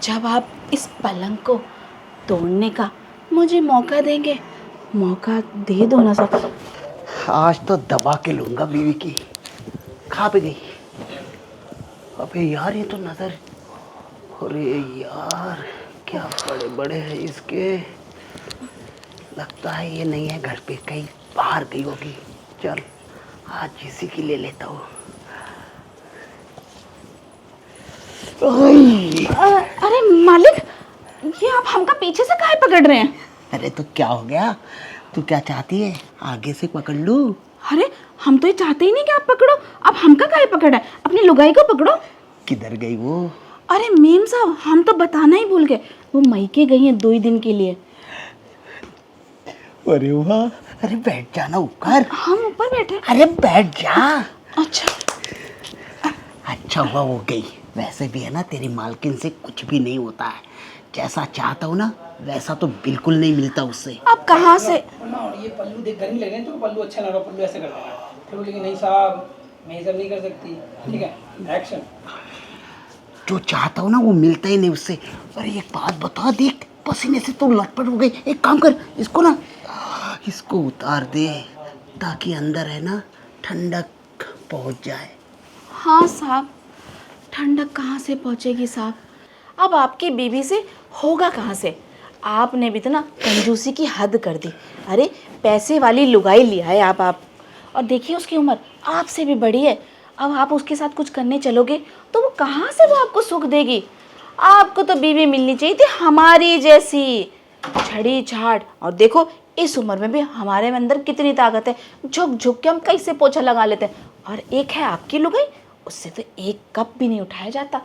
जब आप इस पलंग को तोड़ने का मुझे मौका देंगे, मौका दे दो ना साहब। आज तो दबा के लूंगा बीवी की। खा भी गई। अबे यार ये तो नजर, अरे यार क्या बड़े बड़े हैं इसके। लगता है ये नहीं है घर पे, कहीं बाहर गई होगी। चल आज इसी की ले लेता हूँ। अरे मालिक, ये आप हमका पीछे से काहे पकड़ रहे हैं? अरे तो क्या हो गया, तू क्या चाहती है, आगे से पकड़ लूं? अरे हम तो ये चाहते ही नहीं कि आप पकड़ो, आप हमका काहे पकड़ा है? अपनी लुगाई को पकड़ो। किधर गई वो? अरे मेम साहब, हम तो बताना ही भूल गए, वो मायके गई हैं 2 ही दिन के लिए। अरे वाह, अरे बैठ जाना ऊपर। हम ऊपर बैठे। अरे बैठ जा। अच्छा अच्छा हुआ वो गई। वैसे भी है ना, तेरी मालकिन से कुछ भी नहीं होता है। जैसा चाहता हूँ ना वैसा तो बिल्कुल नहीं मिलता उससे। आप कहाँ से? और ये पल्लू देख कर नहीं लग रहे हैं, तो पल्लू अच्छा लग रहा, पल्लू ऐसे कर देना। फिर बोलेगी नहीं साहब मैं ये सब नहीं कर सकती। ठीक है, एक्शन। जो चाहता हूँ ना वो मिलता ही नहीं उससे। अरे एक बात बता, देख पसीने से तो लटपट हो गई। एक काम कर, इसको ना इसको उतार दे ताकि अंदर है ना ठंडक पहुँच जाए। हाँ साहब, ठंडक कहाँ से पहुँचेगी साहब? अब आपकी बीवी से होगा कहाँ से? आपने भी तो ना कंजूसी की हद कर दी। अरे पैसे वाली लुगाई लिया है आप। और देखिए उसकी उम्र आपसे भी बड़ी है। अब आप उसके साथ कुछ करने चलोगे तो वो कहाँ से वो आपको सुख देगी? आपको तो बीवी मिलनी चाहिए थी हमारी जैसी, छड़ी छाड़। और देखो इस उम्र में भी हमारे अंदर कितनी ताकत है, झुक झुक के हम कैसे पोछा लगा लेते हैं। और एक है आपकी लुगाई, उससे तो एक कप भी नहीं उठाया जाता।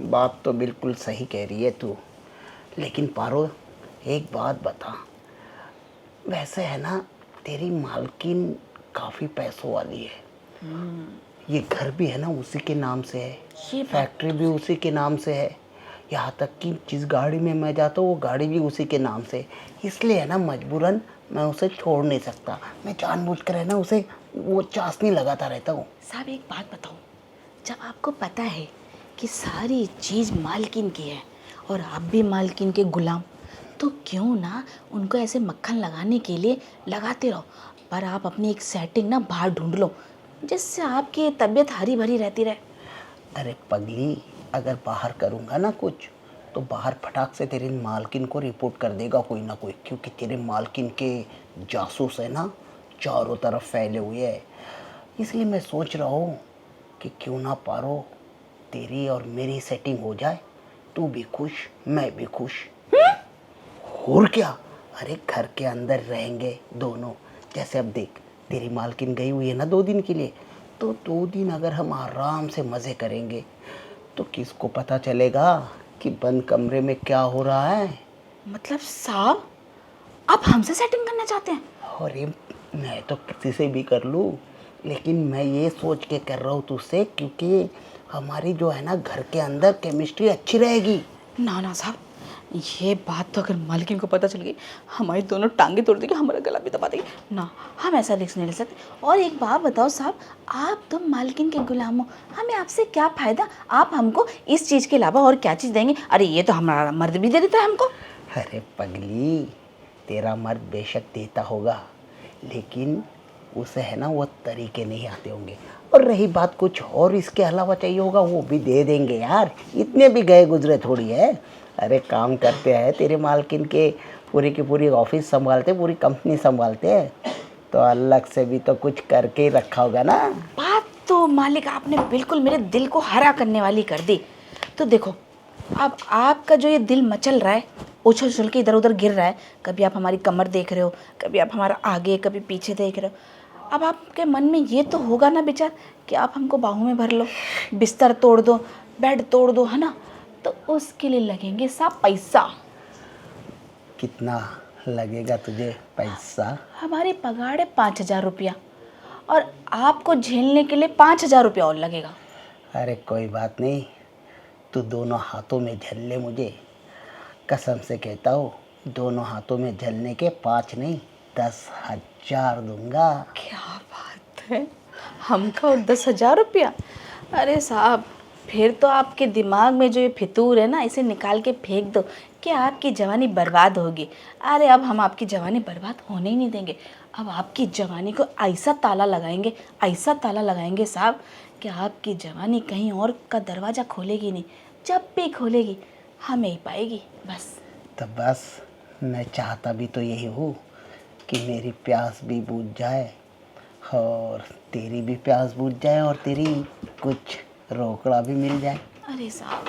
बात तो बिल्कुल सही कह रही है तू, लेकिन पारो एक बात बता, वैसे है ना तेरी मालकिन काफ़ी पैसों वाली है। ये घर भी है ना उसी के नाम से है, ये बात फैक्ट्री भी उसी के नाम से है, यहाँ तक कि जिस गाड़ी में मैं जाता हूँ वो गाड़ी भी उसी के नाम से। इसलिए है ना मजबूरन मैं उसे छोड़ नहीं सकता। मैं जानबूझकर है ना उसे वो चाशनी लगाता रहता हूँ। साहब एक बात बताओ, जब आपको पता है कि सारी चीज़ मालकिन की है और आप भी मालकिन के गुलाम, तो क्यों ना उनको ऐसे मक्खन लगाने के लिए लगाते रहो। पर आप अपनी एक सेटिंग ना बाहर ढूंढ लो, जिससे आपकी तबीयत हरी भरी रहती रहे। अरे पगली, अगर बाहर करूँगा ना कुछ तो बाहर फटाक से तेरी मालकिन को रिपोर्ट कर देगा कोई ना कोई, क्योंकि तेरे मालकिन के जासूस है ना चारों तरफ फैले हुए हैं। इसलिए मैं सोच रहा हूँ कि क्यों ना पारो तेरी और मेरी सेटिंग हो जाए, तू भी खुश मैं भी खुश। और क्या, अरे घर के अंदर रहेंगे दोनों। जैसे अब देख तेरी मालकिन गई हुई है ना 2 दिन के लिए, तो 2 दिन अगर हम आराम से मज़े करेंगे तो किसको पता चलेगा कि बंद कमरे में क्या हो रहा है। मतलब साहब आप हमसे सेटिंग करना चाहते हैं? और ये मैं तो किसी से भी कर लूँ, लेकिन मैं ये सोच के कर रहा हूँ तुझसे, क्योंकि हमारी जो है ना घर के अंदर केमिस्ट्री अच्छी रहेगी। ना ना साहब, ये बात तो अगर मालकिन को पता चल गई, हमारी दोनों टांगे तोड़ देगी, हमारा गला भी दबा देगी ना। हम ऐसा रिस्क नहीं ले सकते। और एक बात बताओ साहब, आप तो मालकिन के गुलाम हो, हमें आपसे क्या फ़ायदा? आप हमको इस चीज़ के अलावा और क्या चीज़ देंगे? अरे ये तो हमारा मर्द भी दे देता है हमको। अरे पगली, तेरा मर्द बेशक देता होगा, लेकिन उसे है ना वो तरीके नहीं आते होंगे। और रही बात कुछ और इसके अलावा चाहिए होगा, वो भी दे देंगे यार, इतने भी गए गुजरे थोड़ी है। अरे काम करते हैं तेरे मालकिन के, पूरी की पूरी ऑफिस संभालते, पूरी कंपनी संभालते हैं, तो अलग से भी तो कुछ करके ही रखा होगा ना। बात तो मालिक आपने बिल्कुल मेरे दिल को हरा करने वाली कर दी। तो देखो, अब आपका जो ये दिल मचल रहा है, उछल उछल के इधर उधर गिर रहा है, कभी आप हमारी कमर देख रहे हो, कभी आप हमारा आगे कभी पीछे देख रहे हो। अब आपके मन में ये तो होगा ना विचार कि आप हमको बाहों में भर लो, बिस्तर तोड़ दो, बेड तोड़ दो, है ना? तो उसके लिए लगेंगे साहब पैसा। कितना लगेगा तुझे पैसा? हमारी पगार है 5,000 रुपया, और आपको झेलने के लिए 5,000 रुपया और लगेगा। अरे कोई बात नहीं, तू दोनों हाथों में झल ले मुझे। कसम से कहता हूँ, दोनों हाथों में झलने के 5 नहीं 10,000 दूंगा। क्या बात है, हमका और 10,000 रुपया? अरे साहब फिर तो आपके दिमाग में जो ये फितूर है ना, इसे निकाल के फेंक दो कि आपकी जवानी बर्बाद होगी। अरे अब हम आपकी जवानी बर्बाद होने ही नहीं देंगे। अब आपकी जवानी को ऐसा ताला लगाएंगे, ऐसा ताला लगाएंगे साहब कि आपकी जवानी कहीं और का दरवाज़ा खोलेगी नहीं। जब भी खोलेगी हमें ही पाएगी बस। तो बस मैं चाहता भी तो यही हूँ कि मेरी प्यास भी बुझ जाए और तेरी भी प्यास बुझ जाए और तेरी कुछ रोकड़ा भी मिल जाए। अरे साहब,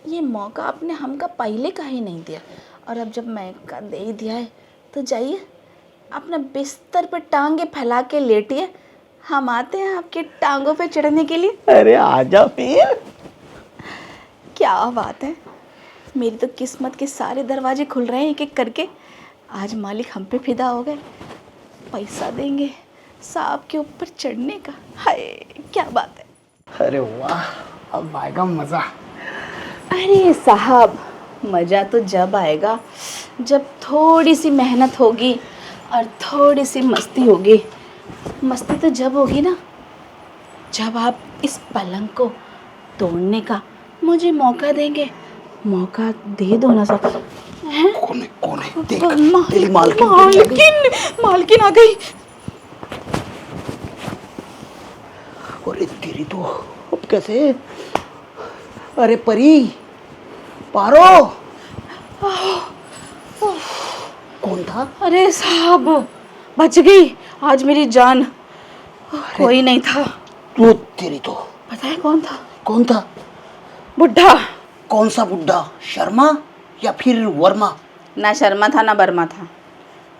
ये मौका आपने हमका पहले का ही नहीं दिया, और अब जब मौका दे ही दिया है तो जाइए अपना बिस्तर पर टांगे फैला के लेटिए। हम आते हैं आपकी टांगों पे चढ़ने के लिए। अरे आजा फिर। क्या बात है, मेरी तो किस्मत के सारे दरवाजे खुल रहे हैं एक एक करके। आज मालिक हम पे फिदा हो गए, पैसा देंगे सांप के ऊपर चढ़ने का। हाय क्या बात है। अरे वाह, अब आएगा मज़ा। अरे साहब, मज़ा तो जब आएगा जब थोड़ी सी मेहनत होगी और थोड़ी सी मस्ती होगी। मस्ती तो जब होगी ना जब आप इस पलंग को तोड़ने का मुझे मौका देंगे। मौका दे दो ना साहब। हैं? कौन है देख, तेरी मालकिन मालकिन मालकिन आ गई। अरे तेरी तो अब कैसे। अरे परी, पारो, कौन था? अरे साहब बच गई आज मेरी जान। कोई नहीं था। वो तेरी तो। पता है कौन था? कौन था? बुढ़ा। कौन सा बुड्ढा, शर्मा या फिर वर्मा? ना शर्मा था ना बर्मा था।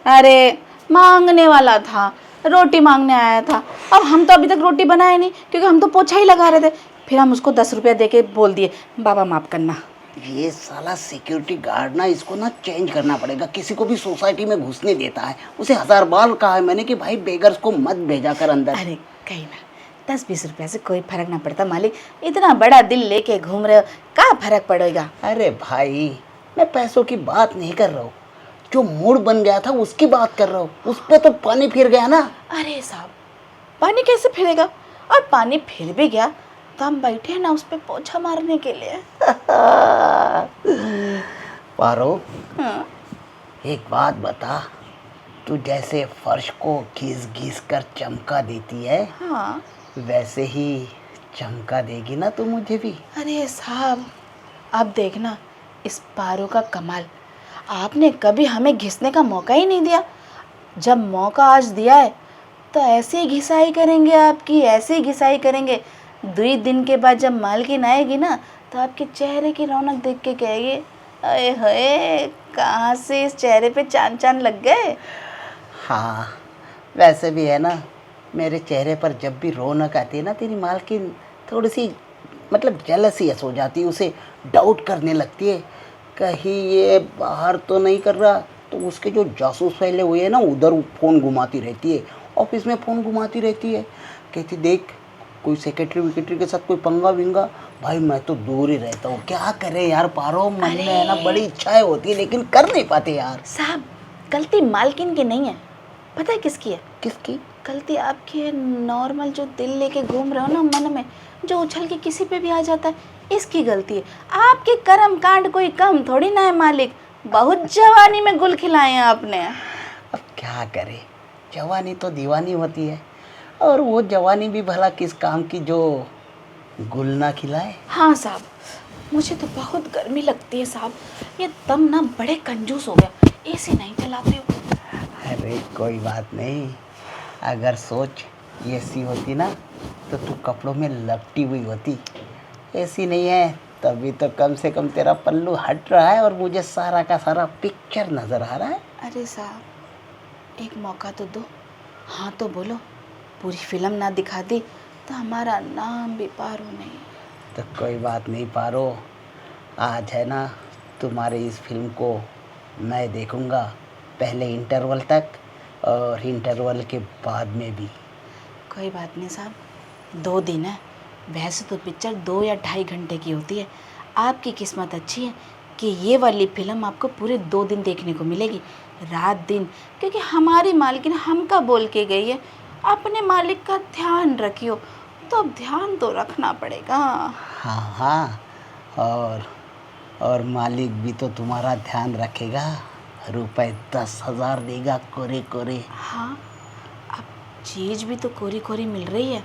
अरे मांगने वाला था, रोटी मांगने आया था। अब हम तो अभी तक रोटी बनाए नहीं क्योंकि हम तो पोछा ही लगा रहे थे। फिर हम उसको 10 रुपया दे के बोल दिए बाबा माफ़ करना। ये साला सिक्योरिटी गार्ड ना, इसको ना चेंज करना पड़ेगा। किसी को भी सोसाइटी में घुसने देता है। उसे 1000 बार कहा है मैंने कि भाई बेगर्स को मत भेजा कर अंदर। अरे कहीं ना 10-20 रुपया से कोई फर्क ना पड़ता मालिक। इतना बड़ा दिल लेके घूम रहे हो, क्या फर्क पड़ेगा। अरे भाई, मैं पैसों की बात नहीं कर रहा हूँ, जो मूड बन गया था उसकी बात कर रहा हूँ। उस पर तो पानी फिर गया ना। अरे साहब, पानी कैसे फिरेगा? और पानी फिर भी गया तो हम बैठे हैं ना उस पर पोछा मारने के लिए। पारो, हाँ? एक बात बता, तू जैसे फर्श को घिस घिस कर चमका देती है, हाँ। वैसे ही चमका देगी ना तू मुझे भी। अरे साहब, अब देखना इस पारो का कमाल। आपने कभी हमें घिसने का मौका ही नहीं दिया। जब मौका आज दिया है तो ऐसे ही घिसाई करेंगे आपकी, ऐसे ही घिसाई करेंगे। 2 दिन के बाद जब मालकिन आएगी ना तो आपके चेहरे की रौनक देख के कहेगी अरे होए, कहाँ से इस चेहरे पे चांद चांद लग गए। हाँ, वैसे भी है ना, मेरे चेहरे पर जब भी रौनक आती है ना, तेरी मालकिन थोड़ी सी मतलब जेलसियस हो जाती है। उसे डाउट करने लगती है, कहीं ये बाहर तो नहीं कर रहा। तो उसके जो जासूस फैले हुए हैं ना, उधर फ़ोन घुमाती रहती है, ऑफिस में फ़ोन घुमाती रहती है। कहती देख कोई सेक्रेटरी विकेटरी के साथ कोई पंगा विंगा। भाई मैं तो दूर ही रहता हूँ। क्या करें यार पारो, मन में है ना बड़ी इच्छाएं होती है लेकिन कर नहीं पाते यार। साहब, गलती मालकिन की नहीं है, पता है किसकी है? किसकी? गलती आपकी है। नॉर्मल जो दिल लेके घूम रहे हो ना मन में, जो उछल के किसी पे भी आ जाता है, इसकी गलती है। आपके कर्म कांड कोई कम थोड़ी ना है मालिक। बहुत जवानी में गुल खिलाए हैं आपने। अब क्या करें, जवानी तो दीवानी होती है, और वो जवानी भी भला किस काम की जो गुल ना खिलाए। हाँ साहब, मुझे तो बहुत गर्मी लगती है साहब। ये दम ना बड़े कंजूस हो गया, एसी नहीं चलाते हो। अरे कोई बात नहीं, अगर सोच एसी होती ना तो तू कपड़ों में लपटी हुई होती। एसी नहीं है तभी तो कम से कम तेरा पल्लू हट रहा है और मुझे सारा का सारा पिक्चर नज़र आ रहा है। अरे साहब, एक मौका तो दो, हाँ तो बोलो। पूरी फिल्म ना दिखा दी तो हमारा नाम भी पारो नहीं। तो कोई बात नहीं पारो, आज है ना तुम्हारी इस फिल्म को मैं देखूंगा, पहले इंटरवल तक और इंटरवल के बाद में भी। कोई बात नहीं साहब, 2 दिन है। वैसे तो पिक्चर 2 या 2.5 घंटे की होती है। आपकी किस्मत अच्छी है कि ये वाली फिल्म आपको पूरे 2 दिन देखने को मिलेगी, रात दिन। क्योंकि हमारी मालकिन हमका बोल के गई है अपने मालिक का ध्यान रखियो। तो अब ध्यान तो रखना पड़ेगा। हाँ हाँ, और मालिक भी तो तुम्हारा ध्यान रखेगा, रुपए 10,000 देगा कोरे कोरे। हाँ, अब चीज़ भी तो कोरी कोरी मिल रही है,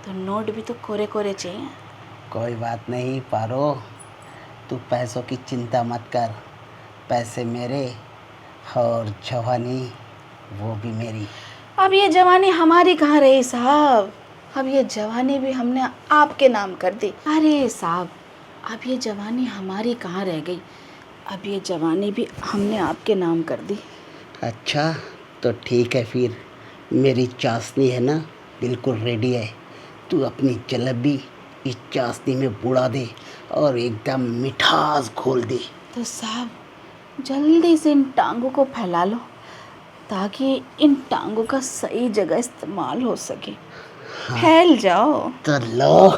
तो नोट भी तो कोरे कोरे चाहिए। कोई बात नहीं पारो, तू पैसों की चिंता मत कर, पैसे मेरे और जवानी वो भी मेरी। अब ये जवानी हमारी कहाँ रही साहब, अब ये जवानी भी हमने आपके नाम कर दी। अरे साहब, अब ये जवानी हमारी कहाँ रह गई, अब ये जवानी भी हमने आपके नाम कर दी। अच्छा तो ठीक है, फिर मेरी चाशनी है ना बिल्कुल रेडी है, तू अपनी जलेबी इस चाशनी में बुड़ा दे और एकदम मिठास घोल दे। तो साहब जल्दी से इन टांगों को फैला लो ताकि इन टांगों का सही जगह इस्तेमाल हो सके। फैल जाओ। तो लो।